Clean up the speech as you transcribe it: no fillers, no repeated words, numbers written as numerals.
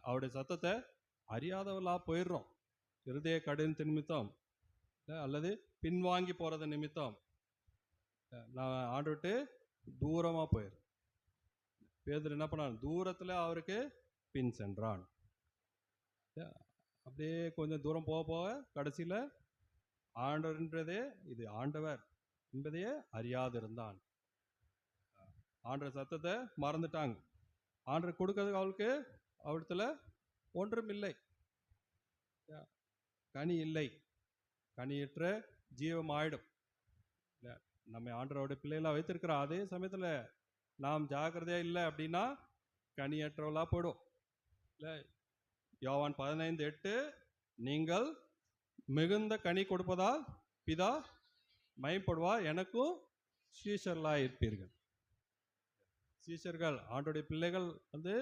அவருடைய சத்தத்தை அறியாதவர்களா போயிடுறோம். இருதய கடினத்தின் நிமித்தம் அல்லது பின்வாங்கி போறது நிமித்தம் நான் ஆண்டு விட்டு தூரமா போயிரு. பேதுரு என்ன பண்ணான்? தூரத்துல அவருக்கு பின் சென்றான். அப்படியே கொஞ்சம் தூரம் போக போக கடைசியில ஆண்டவர்ன்றதே இது ஆண்டவர் என்பதையே அறியாதிருந்தான். ஆண்டவர் சத்தத்தை மறந்துட்டாங்க. ஆண்டவர் கொடுக்கறதுக்கு அவளுக்கு அவஇடத்துல ஒன்றும் இல்லை, கனி இல்லை, கனியற்ற ஜீவம் ஆயிடும். நம்ம ஆண்டவருடைய பிள்ளைகளா வைத்திருக்கிற அதே சமயத்துல நாம் ஜாக்கிரதையா இல்லை அப்படின்னா கனியற்றவளா போயிடும். இல்லை, யோவான் 15:8 நீங்கள் மிகுந்த கனி கொடுப்பதால் பிதா மயப்படுவார், எனக்கும் சீஷர்களாக இருப்பீர்கள். சீஷர்கள் ஆண்டோடைய பிள்ளைகள் ஆண்டு